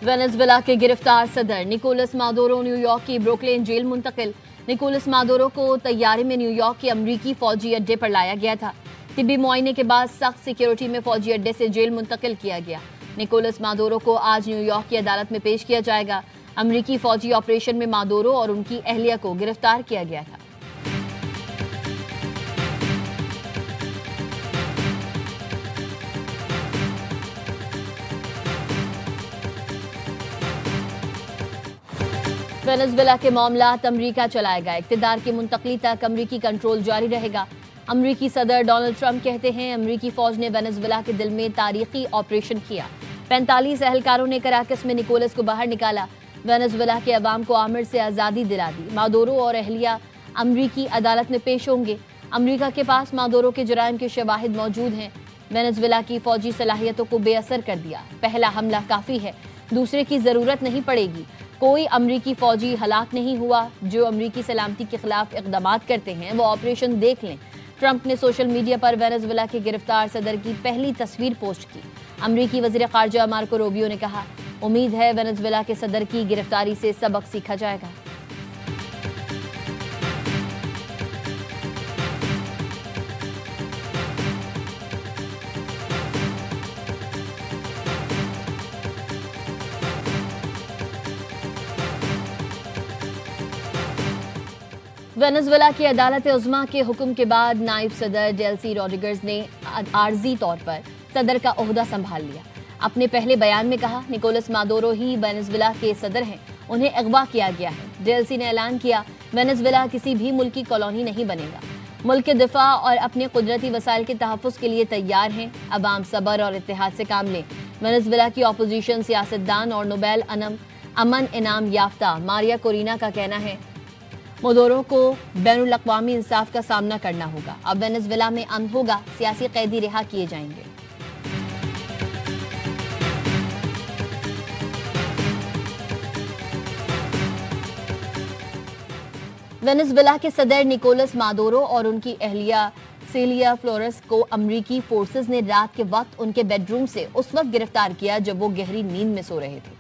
Venezuela के गिरफ्तार सदर निकोलस मादुरो न्यूयॉर्क की ब्रुकलिन जेल मुंतकिल। निकोलस मादुरो को तैयारी में न्यूयॉर्क के अमरीकी फौजी अड्डे पर लाया गया था। तिब्बी मुआयने के बाद सख्त सिक्योरिटी में फौजी अड्डे से जेल मुंतकिल किया गया। निकोलस मादुरो को आज न्यूयॉर्क की अदालत में पेश किया जाएगा। अमरीकी फौजी ऑपरेशन में मादुरो और उनकी अहलिया को गिरफ्तार किया गया था। वेनेजुएला के मामलात अमरीका चलाएगा। इक़्तिदार की मुंतकली तक अमरीकी कंट्रोल जारी रहेगा। अमरीकी सदर डोनाल्ड ट्रंप कहते हैं अमरीकी फौज ने वेनेजुएला के दिल में तारीखी ऑपरेशन किया। 45 एहलकारों ने कराकस में निकोलस को बाहर निकाला। वेनेजुएला के अवाम को आमिर से आज़ादी दिला दी। मादुरो और अहलिया अमरीकी अदालत में पेश होंगे। अमरीका के पास मादुरो के जुराइम के शवाहिद मौजूद हैं। वेनेजुएला की फौजी सलाहियतों को बेअसर कर दिया। पहला हमला काफ़ी है, दूसरे की ज़रूरत नहीं पड़ेगी। कोई अमरीकी फौजी हलाक नहीं हुआ। जो अमरीकी सलामती के खिलाफ इक़दामात करते हैं वो ऑपरेशन देख लें। ट्रंप ने सोशल मीडिया पर वेनेजुएला के गिरफ्तार सदर की पहली तस्वीर पोस्ट की। अमरीकी वज़ीर ख़ारजा मार्को रूबियो ने कहा, उम्मीद है वेनेजुएला के सदर की गिरफ्तारी से सबक सीखा जाएगा। वेनेजुएला की अदालत उज़्मा के हुक्म के बाद नायब सदर डेल्सी रोड्रिगेज ने आर्जी तौर पर सदर का ओहदा संभाल लिया। अपने पहले बयान में कहा, निकोलस मादुरो ही वेनेजुएला के सदर हैं, उन्हें अगवा किया गया है। डेल्सी ने ऐलान किया, वेनेजुएला किसी भी मुल्क की कॉलोनी नहीं बनेगा। मुल्क के दिफा और अपने कुदरती वसाइल के तहफ़्फ़ुज़ के लिए तैयार हैं। अवाम सब्र और इत्तेहाद से काम लें। वेनेजुएला की अपोजिशन सियासतदान और नोबेल अमन इनाम याफ्ता मारिया कोरिना का कहना है, मादुरो को बैनुल अक़वामी इंसाफ का सामना करना होगा। अब वेनेजुएला में अमन होगा, सियासी कैदी रिहा किए जाएंगे। वेनेजुएला के सदर निकोलस मादुरो और उनकी अहलिया सेलिया फ्लोरेस को अमरीकी फोर्सेस ने रात के वक्त उनके बेडरूम से उस वक्त गिरफ्तार किया जब वो गहरी नींद में सो रहे थे।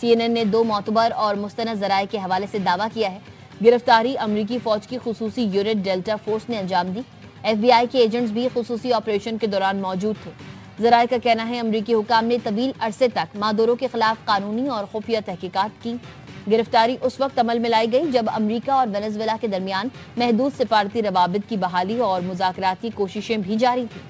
CNN ने 2 मोतबर और मुस्तनद ज़राए के हवाले से दावा किया है गिरफ्तारी अमरीकी फौज की खुसूसी यूनिट डेल्टा फोर्स ने अंजाम दी। FBI के एजेंट्स भी खुसूसी ऑपरेशन के दौरान मौजूद थे। ज़राए का कहना है अमरीकी हुकाम ने तवील अरसे तक मादुरो के खिलाफ कानूनी और खुफिया तहकीकात की। गिरफ्तारी उस वक्त अमल में लाई गई जब अमरीका और वेनेजुएला के दरमियान महदूद सिफारती रवाबित की बहाली और मुज़ाकरात की कोशिशें भी जारी थी।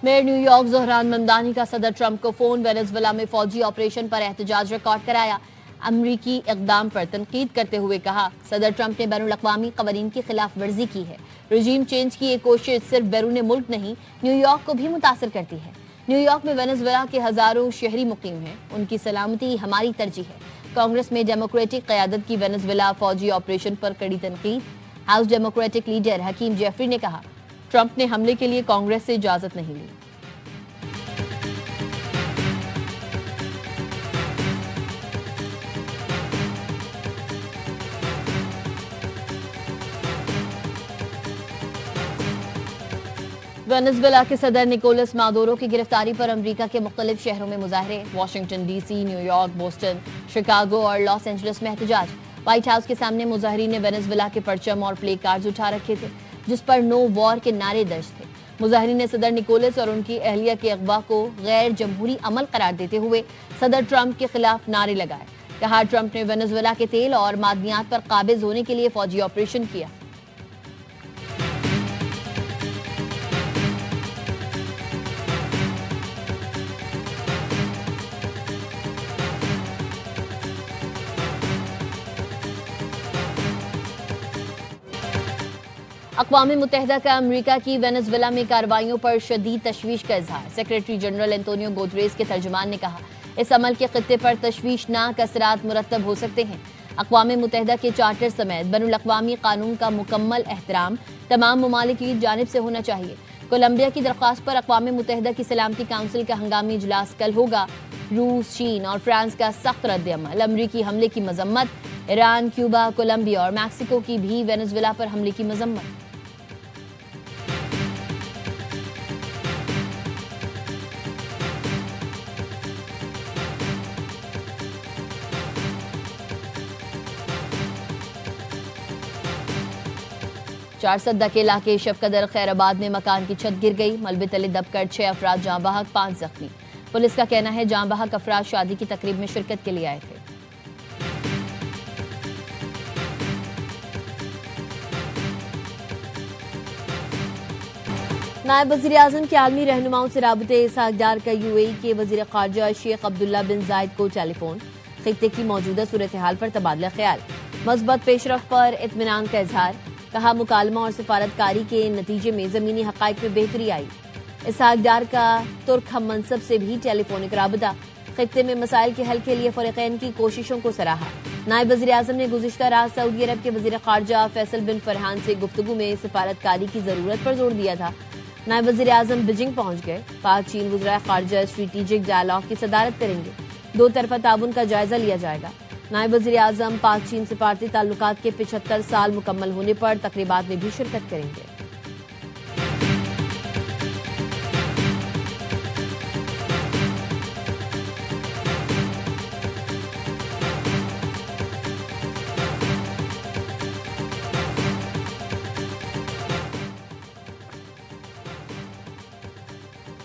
मेयर न्यूयॉर्क ज़हरान ममदानी का सदर ट्रंप को फोन। वेनेजुएला में फौजी ऑपरेशन पर एहतजाज रिकॉर्ड कराया। अमरीकी इक़दाम पर तनकीद करते हुए कहा, सदर ट्रंप ने बैनुल अक़वामी क़वानीन की खिलाफ वर्जी की है। रजीम चेंज की ये कोशिश सिर्फ बैरून मुल्क नहीं, न्यूयॉर्क को भी मुतासर करती है। न्यूयॉर्क में वेनेजुएला के हज़ारों शहरी मुकीम हैं, उनकी सलामती हमारी तरजीह है। कांग्रेस में डेमोक्रेटिक क़यादत की वेनेजुएला फौजी ऑपरेशन पर कड़ी तनकीद। House Democratic leader Hakeem Jeffries ने कहा, ट्रंप ने हमले के लिए कांग्रेस से इजाजत नहीं ली। वेनेजुएला के सदर निकोलस मादुरो की गिरफ्तारी पर अमरीका के मुख्तलिफ शहरों में मुजाहरे। Washington DC, New York, Boston, Chicago और लॉस एंजलिस में एहतजाज। व्हाइट हाउस के सामने मुजाहरीन ने वेनेजुएला के परचम और प्ले कार्ड्स उठा रखे थे जिस पर नो वॉर के नारे दर्ज थे। मुजाहरीन ने सदर निकोलस और उनकी अहलिया के अगवा को गैर जमहूरी अमल करार देते हुए सदर ट्रंप के खिलाफ नारे लगाए। कहा, ट्रंप ने वेनेजुएला के तेल और मादनियात पर काबिज होने के लिए फौजी ऑपरेशन किया। अक़वाम मुत्तहिदा का अमरीका की वेनेजुएला में कार्रवाइयों पर शदीद तशवीश का इजहार। सेक्रेटरी जनरल एंटोनियो गुतेरेस के तर्जुमान ने कहा, इस अमल के खित्ते पर तशवीशनाक असरात मुरतब हो सकते हैं। अक़वाम मुत्तहिदा के चार्टर समेत बैनुल अक़वामी कानून का मुकम्मल एहतराम तमाम ममालिक की जानिब से होना चाहिए। कोलंबिया की दरख्वास्त पर अक़वाम मुत्तहिदा की सलामती काउंसिल का हंगामी इजलास कल होगा। रूस, चीन और फ्रांस का सख्त रद्द-ए-अमल। अमरीकी हमले की मजम्मत। ईरान, क्यूबा, कोलंबिया और मैक्सिको की भी वेनेजुएला पर हमले की मजम्मत। चारसद्दा के इलाके शफकदर खैराबाद में मकान की छत गिर गई। मलबे तले दबकर 6 अफराद जाँ बहक, 5 जख्मी। पुलिस का कहना है जाँ बहक अफराद शादी की तकरीब में शिरकत के लिए आए थे। नायब वज़ीर आज़म के आलमी रहनुमाओं से राबते। इसहाक डार का यूएई के वज़ीर ख़ारजा शेख अब्दुल्ला बिन जायद को टेलीफोन। खित्ते की मौजूदा सूरत हाल पर तबादला ख्याल। मस्बत पेशरफ पर इत्मीनान का इजहार। कहा मुकालमा और सिफारतकारी के नतीजे में ज़मीनी हक़ाइक़ में बेहतरी आई। इसहाक डार का तुर्क हम मनसब से भी टेलीफोनिक राबता। खित्ते में मसाइल के हल के लिए फ़रीक़ैन की कोशिशों को सराहा। नायब वज़ीर आज़म ने गुज़िश्ता रात सऊदी अरब के वज़ीर ख़ारजा फैसल बिन फरहान से गुफ्तगू में सिफारतकारी की ज़रूरत पर जोर दिया था। नायब वज़ीर आज़म बीजिंग पहुंच गए। पाक चीन वज़ीर ख़ारजा स्ट्रेटेजिक डायलॉग की सदारत करेंगे। 2 तरफ़ा ताउन का जायजा लिया जाएगा। नायब वज़ीर आज़म पाक चीन सिफारती ताल्लुकात के 75 साल मुकम्मल होने पर तकरीबात में भी शिरकत करेंगे।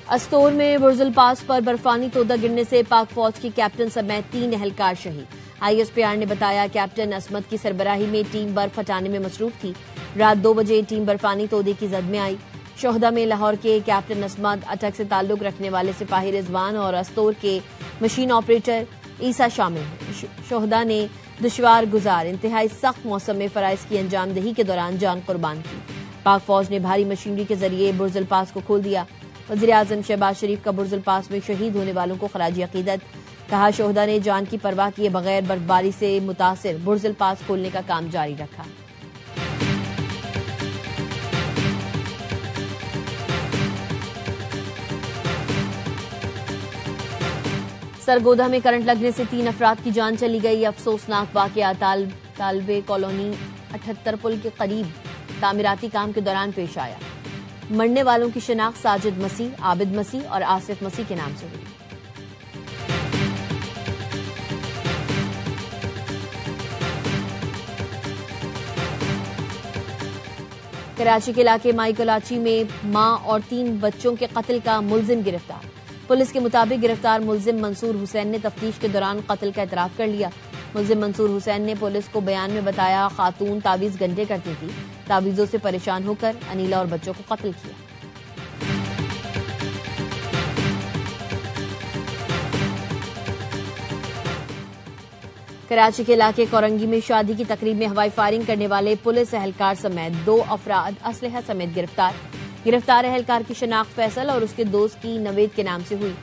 अस्तोर में बुर्जुल पास पर बर्फानी तोदा गिरने से पाक फौज की कैप्टन समेत 3 एहलकार शहीद। ISPR ने बताया कैप्टन असमत की सरबराही में टीम बर्फ हटाने में मसरूफ थी। रात 2 बजे टीम बर्फानी तोदे की जद में आई। शोहदा में लाहौर के कैप्टन असमत, अटक से ताल्लुक रखने वाले सिपाही रिजवान और अस्तोर के मशीन ऑपरेटर ईसा शामिल हैं। शोहदा ने दुश्वार गुजार इंतहाई सख्त मौसम में फराइज की अंजामदही के दौरान जान कुर्बान की। पाक फौज ने भारी मशीनरी के जरिए बुर्जुल पास को खोल दिया। वज़ीर आज़म शहबाज शरीफ का बुर्जुल पास में शहीद होने वालों को खराजी अकीदत। कहा शोहदा ने जान की परवाह किए बगैर बर्फबारी से मुतासिर बुर्जुल पास खोलने का काम जारी रखा। सरगोधा में करंट लगने से 3 अफराद की जान चली गई। अफसोसनाक वाकया तालबे कॉलोनी 78 पुल के करीब तामीराती काम के दौरान पेश आया। मरने वालों की शिनाख्त साजिद मसीह, आबिद मसीह और आसिफ मसीह के नाम से हुई। कराची के इलाके माई कलाची में मां और 3 बच्चों के कत्ल का मुलजिम गिरफ्तार। पुलिस के मुताबिक गिरफ्तार मुलजिम मंसूर हुसैन ने तफ्तीश के दौरान कत्ल का इतराफ कर लिया। मुलजिम मंसूर हुसैन ने पुलिस को बयान में बताया खातून तावीज़ गंडे करती थी। तावीज़ों से परेशान होकर अनीला और बच्चों को कत्ल किया। कराची के इलाके कोरंगी में शादी की तकरीब में हवाई फायरिंग करने वाले पुलिस एहलकार समेत 2 अफराद असलहा समेत गिरफ्तार। गिरफ्तार एहलकार की शनाख्त फैसल और उसके दोस्त की नवेद के नाम से हुई।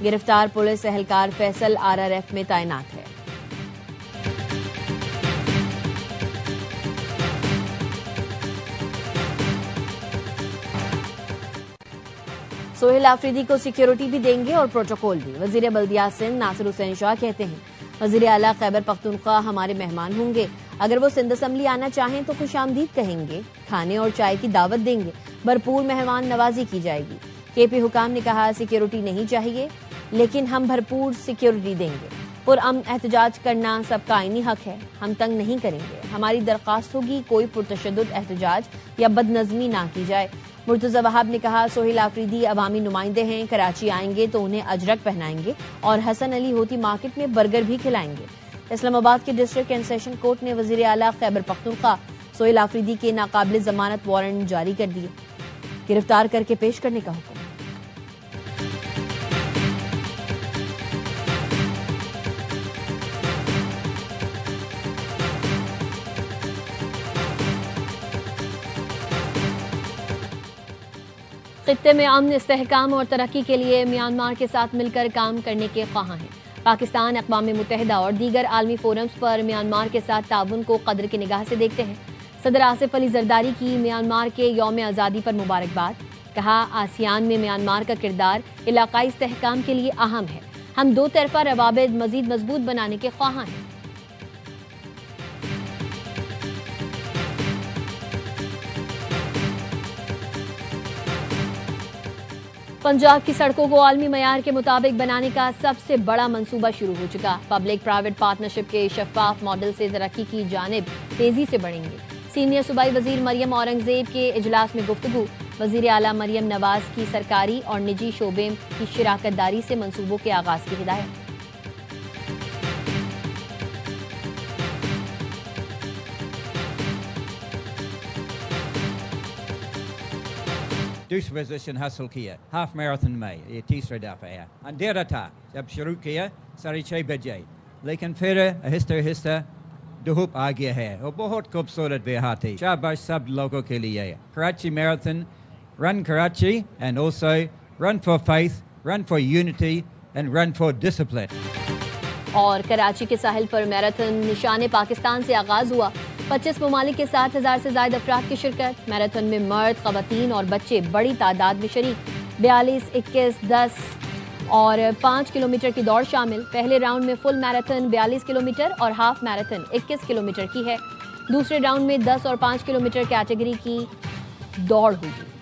गिरफ्तार पुलिस एहलकार फैसल RRF में तैनात है। सोहेल आफरीदी को सिक्योरिटी भी देंगे और प्रोटोकॉल भी। वजीर बल्दियात सिंध नासिर हुसैन शाह कहते हैं वजीर आला खैबर पख्तूनख्वा हमारे मेहमान होंगे। अगर वो सिंध असम्बली आना चाहें तो खुशामदीद कहेंगे, खाने और चाय की दावत देंगे, भरपूर मेहमान नवाजी की जाएगी। KP हुकाम ने कहा सिक्योरिटी नहीं चाहिए लेकिन हम भरपूर सिक्योरिटी देंगे। पुरअमन एहतजाज करना सबका आईनी हक है, हम तंग नहीं करेंगे। हमारी दरख्वास्त होगी कोई पुरतशद्दुद एहतजाज या बदनज़मी ना की जाए। मुर्तज़ा वहाब ने कहा सोहेल आफरीदी अवामी नुमाइंदे हैं, कराची आएंगे तो उन्हें अजरक पहनाएंगे और हसन अली होती मार्केट में बर्गर भी खिलाएंगे। इस्लामाबाद के डिस्ट्रिक्ट एंड सेशन कोर्ट ने वजीर आला खैबर पख्तूनख्वा सोहेल आफरीदी के नाकाबिल जमानत वारंट जारी कर दिए, गिरफ्तार करके पेश करने का हुक्म। खित्ते में अमन, इस्तेहकाम और तरक्की के लिए म्यांमार के साथ मिलकर काम करने के ख्वाह हैं। पाकिस्तान अक़वाम मुत्तहिदा और दीगर आलमी फोरम्स पर म्यांमार के साथ ताउन को कदर की निगाह से देखते हैं। सदर आसिफ अली जरदारी की म्यांमार के यौम आज़ादी पर मुबारकबाद। कहा आसियान में म्यांमार का किरदार इलाकाई इस्तेहकाम के लिए अहम है। हम दो तरफा रवाबित मजीद मजबूत बनाने के ख्वाहां हैं। पंजाब की सड़कों को आलमी मयार के मुताबिक बनाने का सबसे बड़ा मंसूबा शुरू हो चुका। पब्लिक प्राइवेट पार्टनरशिप के शफाफ मॉडल से तरक्की की जानिब तेजी से बढ़ेंगे। सीनियर सूबाई वजीर मरियम औरंगजेब के इजलास में गुफ्तगू। वजीर आला मरियम नवाज की सरकारी और निजी शोबे की शिराकत दारी से मंसूबों के आगाज की हिदायत। दूसरी पोजीशन हासिल किया, हाफ मैराथन में ये तीसरा दफा है। अंधेरा था जब शुरू किया 6:30 बजे, लेकिन फिर आहिस्ता आहिस्ता धूप आ गया है और बहुत खूबसूरत बेहा थी। शाबाश सब लोगों के लिए। Karachi marathon, run Karachi and also run for faith, run for unity and run for discipline. और कराची के साहिल पर मैराथन निशाने पाकिस्तान से आगाज हुआ। 25 ममालिक के 7,000 से ज्यादा अफराद की शिरकत। मैराथन में मर्द, खवातीन और बच्चे बड़ी तादाद में शरीक। 42, 21, 10 और 5 किलोमीटर की दौड़ शामिल। पहले राउंड में फुल मैराथन 42 किलोमीटर और हाफ मैराथन 21 किलोमीटर की है। दूसरे राउंड में 10 और 5 किलोमीटर कैटेगरी की दौड़ होगी।